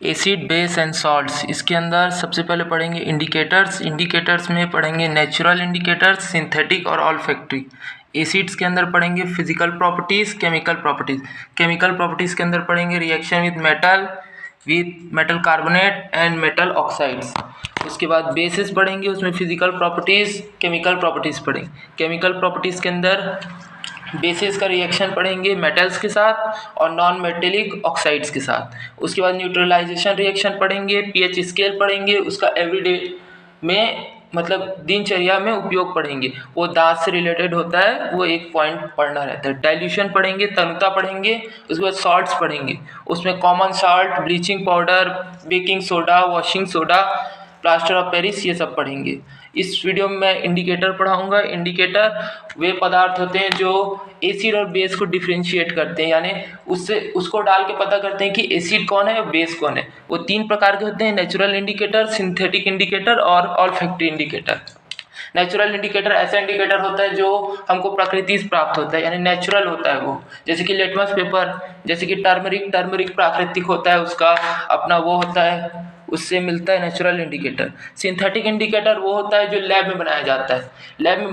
Acid, base and salts. इसके अंदर सबसे पहले पढ़ेंगे इंडिकेटर्स। इंडिकेटर्स में पढ़ेंगे नेचुरल इंडिकेटर्स, सिंथेटिक और ऑल्फैक्टरी। एसिड्स के अंदर पढ़ेंगे physical properties, chemical properties. Chemical properties के अंदर पढ़ेंगे reaction with metal carbonate and metal oxides. उसके बाद बेसिस पढ़ेंगे, उसमें फिजिकल प्रॉपर्टीज़, केमिकल प्रॉपर्टीज़ पढ़ेंगे। केमिकल प्रॉपर्टीज़ के अंदर बेसिस का रिएक्शन पढ़ेंगे मेटल्स के साथ और नॉन मेटेलिक ऑक्साइड्स के साथ। उसके बाद न्यूट्रलाइजेशन रिएक्शन पढ़ेंगे, पीएच स्केल पढ़ेंगे, उसका एवरीडे में मतलब दिनचर्या में उपयोग पढ़ेंगे। वो दांत से रिलेटेड होता है, वो एक पॉइंट पढ़ना रहता है। डाइल्यूशन पढ़ेंगे, तनुता पढ़ेंगे। उसके बाद सॉल्ट्स पढ़ेंगे, उसमें common salt, bleaching powder, baking soda, washing soda, plaster of Paris, ये सब पढ़ेंगे। इस वीडियो में मैं इंडिकेटर पढ़ाऊंगा। इंडिकेटर वे पदार्थ होते हैं जो एसिड और बेस को डिफ्रेंशिएट करते हैं, यानी उसको डाल के पता करते हैं कि एसिड कौन है और बेस कौन है। वो 3 प्रकार के होते हैं: नेचुरल इंडिकेटर, सिंथेटिक इंडिकेटर और ऑल्फैक्टरी इंडिकेटर। नेचुरल इंडिकेटर ऐसा इंडिकेटर होता है जो हमको प्रकृति से प्राप्त होता है, यानी नेचुरल होता है वो। जैसे कि लिटमस पेपर, जैसे कि टर्मरिक प्राकृतिक होता है, उसका अपना वो होता है, उससे मिलता है नेचुरल इंडिकेटर। सिंथेटिक इंडिकेटर वो होता है जो लैब में बनाया जाता है। लैब में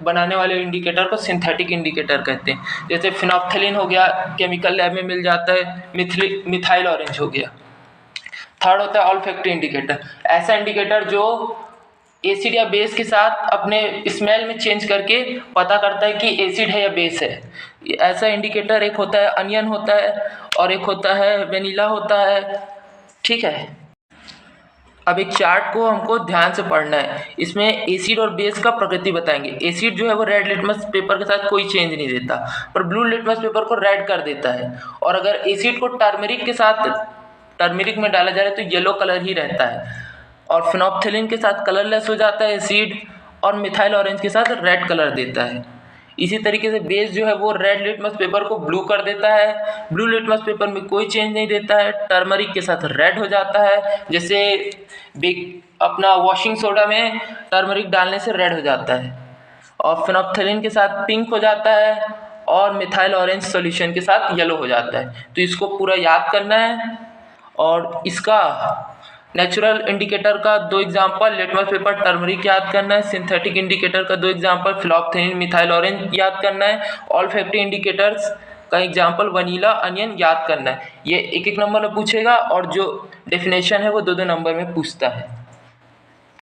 बनाने वाले इंडिकेटर को सिंथेटिक इंडिकेटर कहते हैं। जैसे फिनोप्थलीन हो गया, केमिकल लैब में मिल जाता है। मिथाइल ऑरेंज हो गया। थर्ड होता है ऑल्फैक्टरी इंडिकेटर, ऐसा इंडिकेटर जो एसिड या बेस के साथ अपने स्मेल में चेंज करके पता करता है कि एसिड है या बेस है। ऐसा इंडिकेटर एक होता है अनियन होता है, और एक होता है वेनिला होता है। ठीक है, अब एक चार्ट को हमको ध्यान से पढ़ना है। इसमें एसिड और बेस का प्रकृति बताएंगे। एसिड जो है वो रेड लिटमस पेपर के साथ कोई चेंज नहीं देता, पर ब्लू लिटमस पेपर को रेड कर देता है। और अगर एसिड को टर्मरिक में डाला जाए तो येलो कलर ही रहता है। और फिनोप्थलीन के साथ कलरलेस हो जाता है एसिड, और मिथाइल ऑरेंज के साथ रेड कलर देता है। इसी तरीके से बेस जो है वो रेड लिटमस पेपर को ब्लू कर देता है, ब्लू लिटमस पेपर में कोई चेंज नहीं देता है, टर्मरिक के साथ रेड हो जाता है। जैसे अपना वॉशिंग सोडा में टर्मरिक डालने से रेड हो जाता है, और फिनोप्थलीन के साथ पिंक हो जाता है, और मिथाइल ऑरेंज सॉल्यूशन के साथ येलो हो जाता है। तो इसको पूरा याद करना है। और इसका नेचुरल इंडिकेटर का 2 एग्जाम्पल, लिटमस पेपर, टर्मरिक याद करना है। सिंथेटिक इंडिकेटर का 2 एग्जाम्पल, फिनोप्थलीन, मिथाइल ऑरेंज याद करना है। ऑल्फैक्टरी इंडिकेटर्स का एग्जाम्पल वनीला, अनियन याद करना है। ये 1-1 नंबर में पूछेगा, और जो डेफिनेशन है वो 2-2 नंबर में पूछता है।